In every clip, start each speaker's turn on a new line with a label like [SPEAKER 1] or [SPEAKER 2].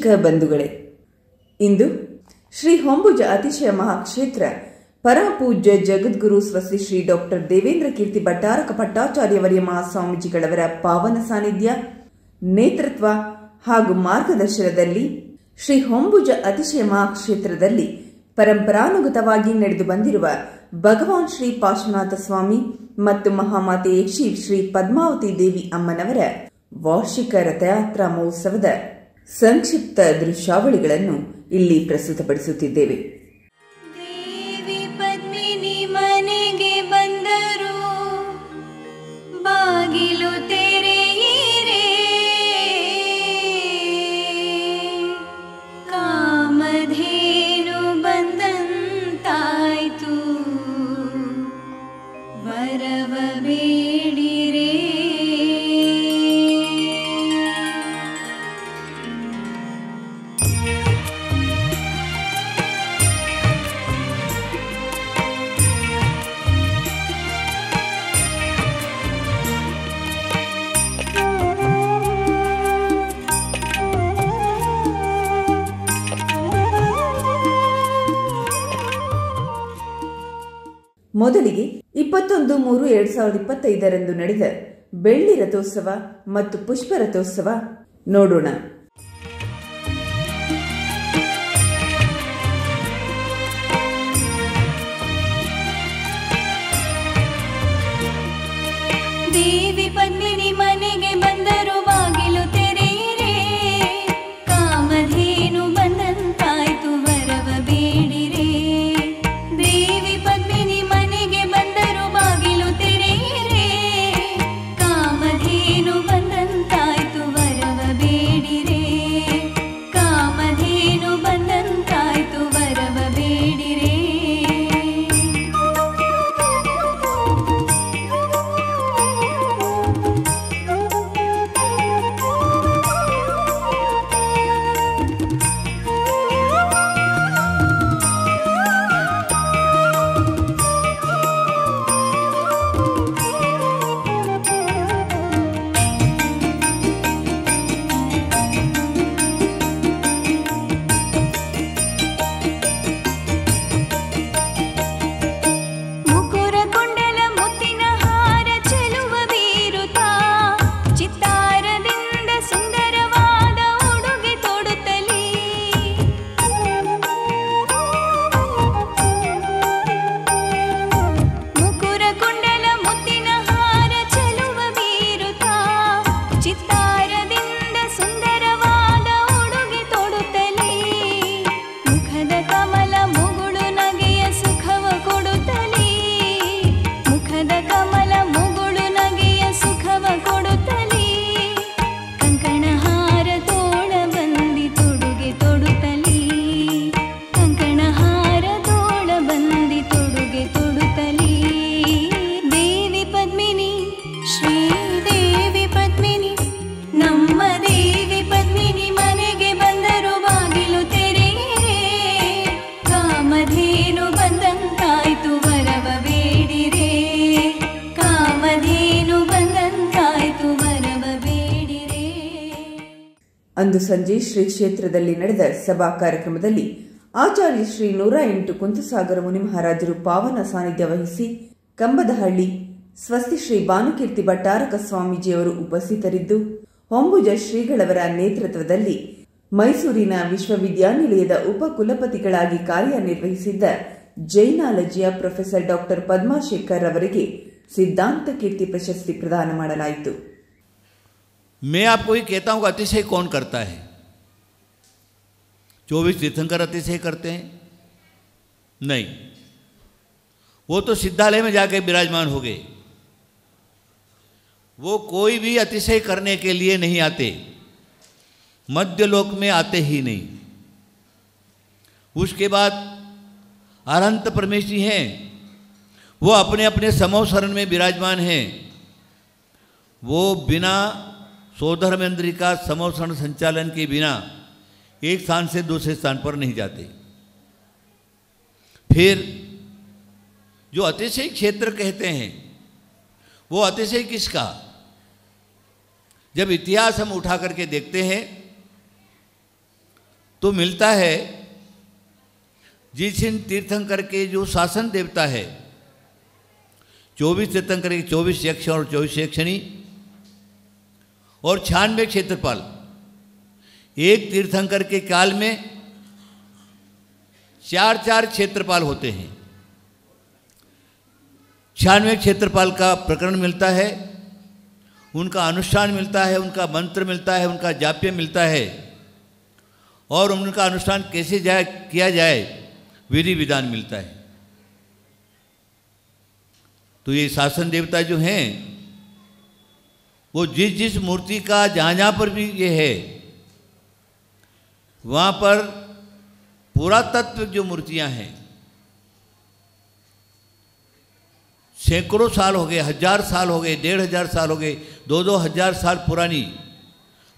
[SPEAKER 1] ವೀಕ್ಷಕ ಬಂಧುಗಳೇ, ಇಂದು ಶ್ರೀ ಹೊಂಬುಜ ಅತಿಶಯ ಮಹಾಕ್ಷೇತ್ರ ಪರಮಪೂಜ್ಯ ಜಗದ್ಗುರು ಸ್ವಸ್ತಿ ಶ್ರೀ ಡಾಕ್ಟರ್ ದೇವೇಂದ್ರ ಕೀರ್ತಿ ಭಟ್ಟಾರಕ ಭಟ್ಟಾಚಾರ್ಯವರ್ಯ ಮಹಾಸ್ವಾಮೀಜಿಗಳವರ ಪಾವನ ಸಾನ್ನಿಧ್ಯ, ನೇತೃತ್ವ ಹಾಗೂ ಮಾರ್ಗದರ್ಶನದಲ್ಲಿ ಶ್ರೀ ಹೊಂಬುಜ ಅತಿಶಯ ಮಹಾಕ್ಷೇತ್ರದಲ್ಲಿ ಪರಂಪರಾನುಗತವಾಗಿ ನಡೆದು ಬಂದಿರುವ ಭಗವಾನ್ ಶ್ರೀ ಪಾರ್ಶ್ವನಾಥ ಸ್ವಾಮಿ ಮತ್ತು ಮಹಾಮಾತೆ ಯಕ್ಷಿ ಶ್ರೀ ಪದ್ಮಾವತಿ ದೇವಿ ಅಮ್ಮನವರ ವಾರ್ಷಿಕ ರಥಯಾತ್ರಾ ಮಹೋತ್ಸವದ ಸಂಕ್ಷಿಪ್ತ ದೃಶ್ಯಾವಳಿಗಳನ್ನು ಇಲ್ಲಿ ಪ್ರಸ್ತುತಪಡಿಸುತ್ತಿದ್ದೇವೆ.
[SPEAKER 2] ದೇವಿ ಪದ್ಮಿನಿ ಮನೆಗೆ ಬಂದರು, ಬಾಗಿಲು ತೆರೆಯಿರೆ, ಕಾಮಧೇನು ಬಂದಂತಾಯ್ತು, ವರವ ಬೇಡಿರೆ.
[SPEAKER 1] ಮೊದಲಿಗೆ 21/3/2025 ನಡೆದ ಬೆಳ್ಳಿ ರಥೋತ್ಸವ ಮತ್ತು ಪುಷ್ಪ ರಥೋತ್ಸವ ನೋಡೋಣ.
[SPEAKER 2] ದೇವಿ ಪದ್ಮಿನಿ ಮನೆಗೆ ಬಂದರು, ಬಾಗಿಲು ತೆರೆಯಿರೆ, ಕಾಮಧೇನು ಬಂದಂತಾಯ್ತು, ವರವ ಬೇಡಿರೆ. ದೇವಿ ಪದ್ಮಿನಿ ಮನೆಗೆ ಬಂದರು, ಬಾಗಿಲು ತೆರೆಯಿರೆ, ಕಾಮಧೇನು ಬಂದಂತಾಯ್ತು, ವರವ ಬೇಡಿರೆ, ಕಾಮಧೇನು ಬಂದಂತಾಯ್ತು, ವರವ ಬೇಡಿರೆ.
[SPEAKER 1] ಅಂದು ಸಂಜೆ ಶ್ರೀ ಕ್ಷೇತ್ರದಲ್ಲಿ ನಡೆದ ಸಭಾ ಕಾರ್ಯಕ್ರಮದಲ್ಲಿ ಆಚಾರ್ಯ ಶ್ರೀ 108 ಕುಂತಸಾಗರ ಮುನಿ ಮಹಾರಾಜರು ಪಾವನ ಸಾನ್ನಿಧ್ಯ ವಹಿಸಿ ಕಂಬದಹಳ್ಳಿ ಸ್ವಸ್ತಿ ಶ್ರೀ ಭಾನುಕೀರ್ತಿ ಭಟ್ಟಾರಕ ಸ್ವಾಮೀಜಿಯವರು ಉಪಸ್ಥಿತರಿದ್ದು, ಹೊಂಬುಜ ಶ್ರೀಗಳವರ ನೇತೃತ್ವದಲ್ಲಿ ಮೈಸೂರಿನ ವಿಶ್ವವಿದ್ಯಾನಿಲಯದ ಉಪಕುಲಪತಿಗಳಾಗಿ ಕಾರ್ಯನಿರ್ವಹಿಸಿದ್ದ ಜೈನಾಲಜಿಯ ಪ್ರೊಫೆಸರ್ ಡಾಕ್ಟರ್ ಪದ್ಮಾಶೇಖರ್ ಅವರಿಗೆ ಸಿದ್ಧಾಂತ ಕೀರ್ತಿ ಪ್ರಶಸ್ತಿ ಪ್ರದಾನ ಮಾಡಲಾಯಿತು.
[SPEAKER 3] मैं आपको ही कहता हूँ कि अतिशय कौन करता है? 24 तीर्थंकर अतिशय करते हैं? नहीं, वो तो सिद्धालय में जाके विराजमान हो गए. वो कोई भी अतिशय करने के लिए नहीं आते, मध्यलोक में आते ही नहीं. उसके बाद अनंत परमेश्वरी हैं, वो अपने अपने समूह शरण में विराजमान हैं. वो बिना स्वधर्मेंद्र का समोषण संचालन के बिना एक स्थान से दूसरे स्थान पर नहीं जाते. फिर जो अतिशय क्षेत्र कहते हैं वो अतिशय किसका? जब इतिहास हम उठा करके देखते हैं तो मिलता है जिस दिन तीर्थंकर के जो शासन देवता है, 24 तीर्थंकर के 24 यक्ष और 24 यक्षिणी और 96 क्षेत्रपाल, एक तीर्थंकर के काल में 4 क्षेत्रपाल होते हैं। 96 क्षेत्रपाल का प्रकरण मिलता है, उनका अनुष्ठान मिलता है, उनका मंत्र मिलता है, उनका जाप्य मिलता है और उनका अनुष्ठान कैसे किया जाए विधि विधान मिलता है। तो ये शासन देवता जो हैं वो जिस जिस मूर्ति का जहाँ पर भी ये है वहाँ पर पुरातत्व जो मूर्तियाँ हैं, सैकड़ों साल हो गए, 1000 साल हो गए, 1500 साल हो गए, 2-2 साल पुरानी,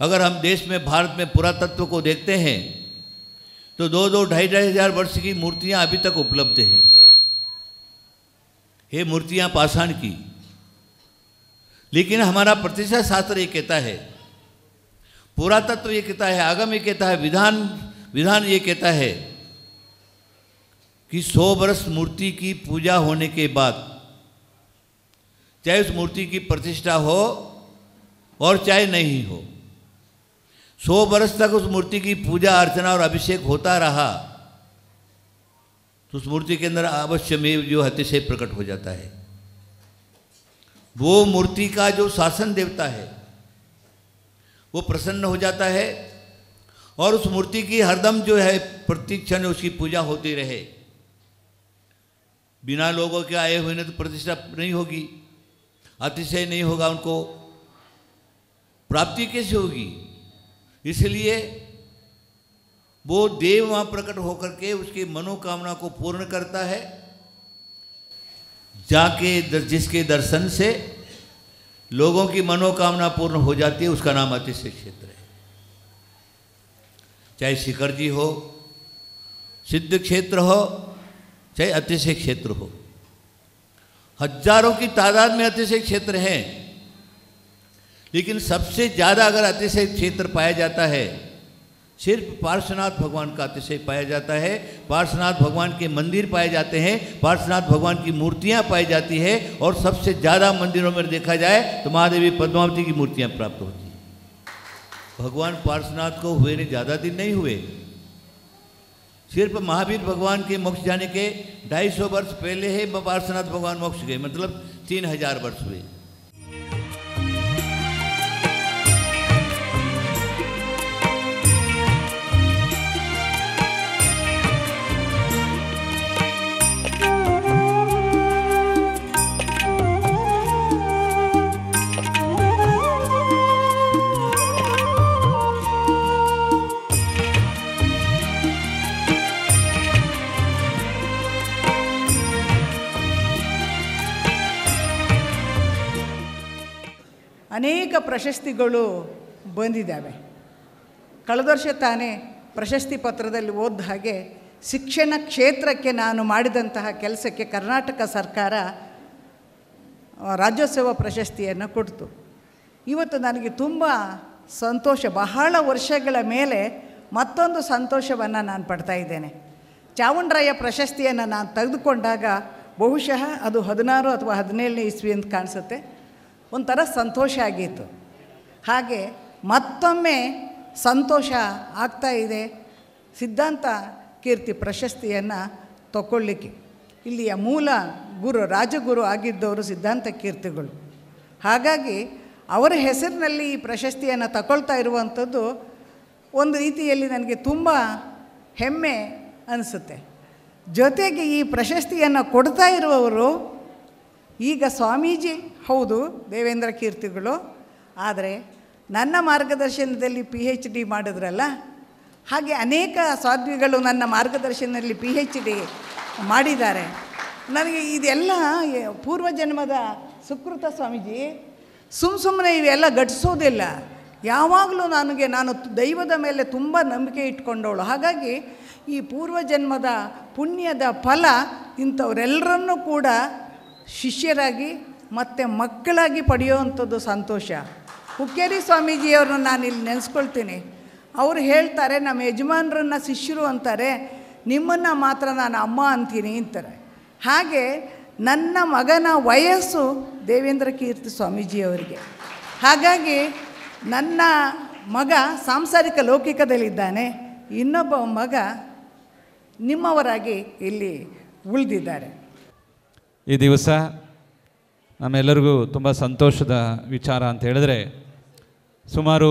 [SPEAKER 3] अगर हम देश में भारत में पुरातत्व को देखते हैं तो 2-2-2.5 वर्ष की मूर्तियाँ अभी तक उपलब्ध हैं। ये मूर्तियाँ पाषाण की, लेकिन हमारा प्रतिष्ठा शास्त्र ये कहता है, पुरातत्व ये कहता है, आगम ये कहता है, विधान ये कहता है कि 100 वर्ष मूर्ति की पूजा होने के बाद, चाहे उस मूर्ति की प्रतिष्ठा हो और चाहे नहीं हो, 100 वर्ष तक उस मूर्ति की पूजा अर्चना और अभिषेक होता रहा तो उस मूर्ति के अंदर अवश्य में जो अतिशय प्रकट हो जाता है। वो मूर्ति का जो शासन देवता है वो प्रसन्न हो जाता है और उस मूर्ति की हरदम जो है प्रति क्षण उसकी पूजा होती रहे। बिना लोगों के आए हुए ने तो प्रतिष्ठा नहीं होगी, अतिशय नहीं होगा, उनको प्राप्ति कैसे होगी। इसलिए वो देव वहाँ प्रकट होकर के उसकी मनोकामना को पूर्ण करता है। जाके जिसके दर्शन से लोगों की मनोकामना पूर्ण हो जाती है, उसका नाम अतिशय क्षेत्र है। चाहे शिखर जी हो, सिद्ध क्षेत्र हो, चाहे अतिशय क्षेत्र हो, हजारों की तादाद में अतिशय क्षेत्र हैं, लेकिन सबसे ज़्यादा अगर अतिशय क्षेत्र पाया जाता है सिर्फ पार्श्वनाथ भगवान का अतिशय पाया जाता है। पार्श्वनाथ भगवान के मंदिर पाए जाते हैं, पार्श्वनाथ भगवान की मूर्तियां पाई जाती है और सबसे ज़्यादा मंदिरों में देखा जाए तो महादेवी पद्मावती की मूर्तियां प्राप्त होती हैं। भगवान पार्श्वनाथ को हुए ने ज़्यादा दिन नहीं हुए, सिर्फ महावीर भगवान के मोक्ष जाने के 250 वर्ष पहले ही पार्श्वनाथ भगवान मोक्ष गए, मतलब 3000 वर्ष हुए।
[SPEAKER 4] ಅನೇಕ ಪ್ರಶಸ್ತಿಗಳು ಬಂದಿದ್ದಾವೆ. ಕಳೆದ ವರ್ಷ ತಾನೇ ಪ್ರಶಸ್ತಿ ಪತ್ರದಲ್ಲಿ ಓದಿದ ಹಾಗೆ ಶಿಕ್ಷಣ ಕ್ಷೇತ್ರಕ್ಕೆ ನಾನು ಮಾಡಿದಂತಹ ಕೆಲಸಕ್ಕೆ ಕರ್ನಾಟಕ ಸರ್ಕಾರ ರಾಜ್ಯೋತ್ಸವ ಪ್ರಶಸ್ತಿಯನ್ನು ಕೊಡ್ತು. ಇವತ್ತು ನನಗೆ ತುಂಬ ಸಂತೋಷ, ಬಹಳ ವರ್ಷಗಳ ಮೇಲೆ ಮತ್ತೊಂದು ಸಂತೋಷವನ್ನು ನಾನು ಪಡ್ತಾ ಇದ್ದೇನೆ. ಚಾವುಂಡರಾಯ ಪ್ರಶಸ್ತಿಯನ್ನು ನಾನು ತೆಗೆದುಕೊಂಡಾಗ ಬಹುಶಃ ಅದು 16 ಅಥವಾ 17ನೇ ಇಸ್ವಿ ಅಂತ ಕಾಣಿಸುತ್ತೆ, ಒಂಥರ ಸಂತೋಷ ಆಗಿತ್ತು. ಹಾಗೆ ಮತ್ತೊಮ್ಮೆ ಸಂತೋಷ ಆಗ್ತಾ ಇದೆ ಸಿದ್ಧಾಂತ ಕೀರ್ತಿ ಪ್ರಶಸ್ತಿಯನ್ನು ತಗೊಳ್ಳಿಕ್ಕೆ. ಇಲ್ಲಿಯ ಮೂಲ ಗುರು ರಾಜಗುರು ಆಗಿದ್ದವರು ಸಿದ್ಧಾಂತ ಕೀರ್ತಿಗಳು. ಹಾಗಾಗಿ ಅವರ ಹೆಸರಿನಲ್ಲಿ ಈ ಪ್ರಶಸ್ತಿಯನ್ನು ತಗೊಳ್ತಾ ಇರುವಂಥದ್ದು ಒಂದು ರೀತಿಯಲ್ಲಿ ನನಗೆ ತುಂಬ ಹೆಮ್ಮೆ ಅನಿಸುತ್ತೆ. ಜೊತೆಗೆ ಈ ಪ್ರಶಸ್ತಿಯನ್ನು ಕೊಡ್ತಾ ಇರುವವರು ಈಗ ಸ್ವಾಮೀಜಿ ಹೌದು, ದೇವೇಂದ್ರ ಕೀರ್ತಿಗಳು, ಆದರೆ ನನ್ನ ಮಾರ್ಗದರ್ಶನದಲ್ಲಿ PhD ಮಾಡಿದ್ರಲ್ಲ, ಹಾಗೆ ಅನೇಕ ಸಾಧ್ವಿಗಳು ನನ್ನ ಮಾರ್ಗದರ್ಶನದಲ್ಲಿ PhD ಮಾಡಿದ್ದಾರೆ. ನನಗೆ ಇದೆಲ್ಲ ಪೂರ್ವಜನ್ಮದ ಸುಕೃತ ಸ್ವಾಮೀಜಿ. ಸುಮ್ಮನೆ ಇವೆಲ್ಲ ಘಟಿಸೋದಿಲ್ಲ. ಯಾವಾಗಲೂ ನಾನು ದೈವದ ಮೇಲೆ ತುಂಬ ನಂಬಿಕೆ ಇಟ್ಕೊಂಡವಳು. ಹಾಗಾಗಿ ಈ ಪೂರ್ವಜನ್ಮದ ಪುಣ್ಯದ ಫಲ ಇಂಥವರೆಲ್ಲರನ್ನೂ ಕೂಡ ಶಿಷ್ಯರಾಗಿ ಮತ್ತು ಮಕ್ಕಳಾಗಿ ಪಡೆಯುವಂಥದ್ದು ಸಂತೋಷ. ಹುಕ್ಕೇರಿ ಸ್ವಾಮೀಜಿಯವ್ರನ್ನ ನಾನಿಲ್ಲಿ ನೆನೆಸ್ಕೊಳ್ತೀನಿ. ಅವರು ಹೇಳ್ತಾರೆ, ನಮ್ಮ ಯಜಮಾನರನ್ನ ಶಿಷ್ಯರು ಅಂತಾರೆ, ನಿಮ್ಮನ್ನು ಮಾತ್ರ ನಾನು ಅಮ್ಮ ಅಂತೀನಿ ಅಂತಾರೆ. ಹಾಗೆ ನನ್ನ ಮಗನ ವಯಸ್ಸು ದೇವೇಂದ್ರ ಕೀರ್ತಿ ಸ್ವಾಮೀಜಿಯವರಿಗೆ. ಹಾಗಾಗಿ ನನ್ನ ಮಗ ಸಾಂಸಾರಿಕ ಲೌಕಿಕದಲ್ಲಿದ್ದಾನೆ, ಇನ್ನೊಬ್ಬ ಮಗ ನಿಮ್ಮವರಾಗಿ ಇಲ್ಲಿ ಉಳಿದಿದ್ದಾರೆ.
[SPEAKER 5] ಈ ದಿವಸ ನಮ್ಮೆಲ್ಲರಿಗೂ ತುಂಬ ಸಂತೋಷದ ವಿಚಾರ ಅಂತ ಹೇಳಿದ್ರೆ, ಸುಮಾರು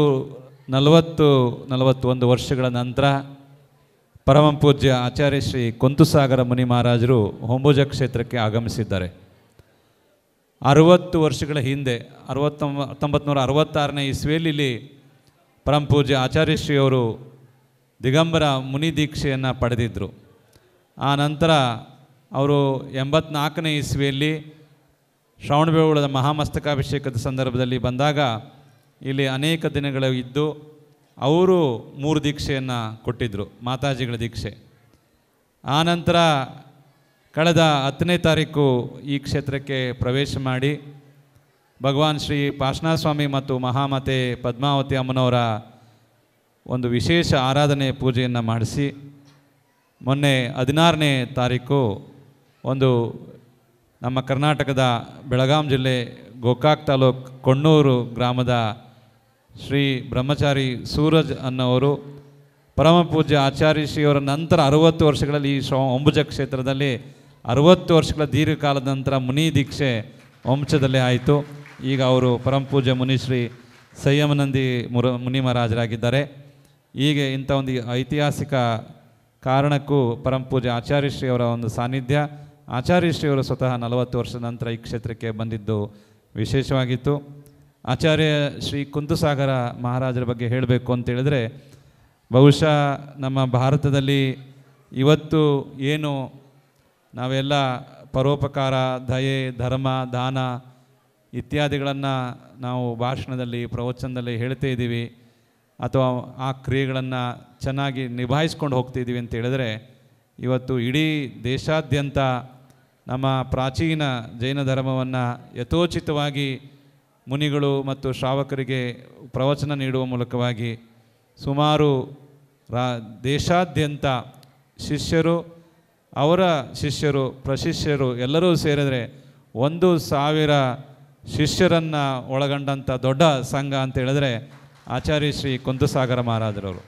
[SPEAKER 5] 41 ವರ್ಷಗಳ ನಂತರ ಪರಮ ಪೂಜ್ಯ ಆಚಾರ್ಯ ಶ್ರೀ ಕೊಂತುಸಾಗರ ಮುನಿ ಮಹಾರಾಜರು ಹೊಂಬುಜ ಕ್ಷೇತ್ರಕ್ಕೆ ಆಗಮಿಸಿದ್ದಾರೆ. 60 ವರ್ಷಗಳ ಹಿಂದೆ 1966ನೇ ಇಸ್ವಿಯಲ್ಲಿ ಇಲ್ಲಿ ಪರಮ ಪೂಜ್ಯ ಆಚಾರ್ಯ ಶ್ರೀಯವರು ದಿಗಂಬರ ಮುನಿ ದೀಕ್ಷೆಯನ್ನು ಪಡೆದಿದ್ದರು. ಆ ನಂತರ ಅವರು 84ನೇ ಇಸ್ವಿಯಲ್ಲಿ ಶ್ರವಣಬೆಳಗೊಳದ ಮಹಾಮಸ್ತಕಾಭಿಷೇಕದ ಸಂದರ್ಭದಲ್ಲಿ ಬಂದಾಗ ಇಲ್ಲಿ ಅನೇಕ ದಿನಗಳು ಇದ್ದು ಅವರು 3 ದೀಕ್ಷೆಯನ್ನು ಕೊಟ್ಟಿದ್ದರು, ಮಾತಾಜಿಗಳ ದೀಕ್ಷೆ. ಆ ನಂತರ ಕಳೆದ 10ನೇ ತಾರೀಕು ಈ ಕ್ಷೇತ್ರಕ್ಕೆ ಪ್ರವೇಶ ಮಾಡಿ ಭಗವಾನ್ ಶ್ರೀ ಪಾರ್ಶ್ವನಾಥ ಮತ್ತು ಮಹಾಮಾತೆ ಪದ್ಮಾವತಿ ಅಮ್ಮನವರ ಒಂದು ವಿಶೇಷ ಆರಾಧನೆ ಪೂಜೆಯನ್ನು ಮಾಡಿಸಿ, ಮೊನ್ನೆ 16ನೇ ತಾರೀಕು ಒಂದು ನಮ್ಮ ಕರ್ನಾಟಕದ ಬೆಳಗಾಂ ಜಿಲ್ಲೆ ಗೋಕಾಕ್ ತಾಲೂಕು ಕೊಣ್ಣೂರು ಗ್ರಾಮದ ಶ್ರೀ ಬ್ರಹ್ಮಚಾರಿ ಸೂರಜ್ ಅನ್ನೋರು ಪರಮ ಪೂಜ್ಯ ಆಚಾರ್ಯ ಶ್ರೀಯವರ ನಂತರ 60 ವರ್ಷಗಳಲ್ಲಿ ಈ ಹೊಂಬುಜ ಕ್ಷೇತ್ರದಲ್ಲಿ 60 ವರ್ಷಗಳ ದೀರ್ಘಕಾಲದ ನಂತರ ಮುನಿ ದೀಕ್ಷೆ ವಂಶದಲ್ಲೇ ಆಯಿತು. ಈಗ ಅವರು ಪರಮ ಪೂಜ್ಯ ಮುನಿಶ್ರೀ ಸಂಯಮನಂದಿ ಮುನಿ ಮಹಾರಾಜರಾಗಿದ್ದಾರೆ. ಹೀಗೆ ಇಂಥ ಒಂದು ಐತಿಹಾಸಿಕ ಕಾರಣಕ್ಕೂ ಪರಮ ಪೂಜ್ಯ ಆಚಾರ್ಯ ಶ್ರೀಯವರ ಒಂದು ಸಾನ್ನಿಧ್ಯ, ಆಚಾರ್ಯ ಶ್ರೀಯವರು ಸ್ವತಃ 40 ವರ್ಷದ ನಂತರ ಈ ಕ್ಷೇತ್ರಕ್ಕೆ ಬಂದಿದ್ದು ವಿಶೇಷವಾಗಿತ್ತು. ಆಚಾರ್ಯ ಶ್ರೀ ಕುಂತುಸಾಗರ ಮಹಾರಾಜರ ಬಗ್ಗೆ ಹೇಳಬೇಕು ಅಂತೇಳಿದರೆ, ಬಹುಶಃ ನಮ್ಮ ಭಾರತದಲ್ಲಿ ಇವತ್ತು ಏನು ನಾವೆಲ್ಲ ಪರೋಪಕಾರ, ದಯೆ, ಧರ್ಮ, ದಾನ ಇತ್ಯಾದಿಗಳನ್ನು ನಾವು ಭಾಷಣದಲ್ಲಿ, ಪ್ರವಚನದಲ್ಲಿ ಹೇಳ್ತಾ ಇದ್ದೀವಿ, ಅಥವಾ ಆ ಕ್ರಿಯೆಗಳನ್ನು ಚೆನ್ನಾಗಿ ನಿಭಾಯಿಸ್ಕೊಂಡು ಹೋಗ್ತಿದ್ದೀವಿ ಅಂತ ಹೇಳಿದ್ರೆ, ಇವತ್ತು ಇಡೀ ದೇಶಾದ್ಯಂತ ನಮ್ಮ ಪ್ರಾಚೀನ ಜೈನ ಧರ್ಮವನ್ನು ಯಥೋಚಿತವಾಗಿ ಮುನಿಗಳು ಮತ್ತು ಶ್ರಾವಕರಿಗೆ ಪ್ರವಚನ ನೀಡುವ ಮೂಲಕವಾಗಿ ಸುಮಾರು ದೇಶಾದ್ಯಂತ ಶಿಷ್ಯರು, ಅವರ ಶಿಷ್ಯರು, ಪ್ರಶಿಷ್ಯರು ಎಲ್ಲರೂ ಸೇರಿದರೆ 1,000 ಶಿಷ್ಯರನ್ನು ಒಳಗೊಂಡಂಥ ದೊಡ್ಡ ಸಂಘ ಅಂತ ಹೇಳಿದ್ರೆ ಆಚಾರ್ಯ ಶ್ರೀ ಕುಂತುಸಾಗರ ಮಹಾರಾಜರವರು.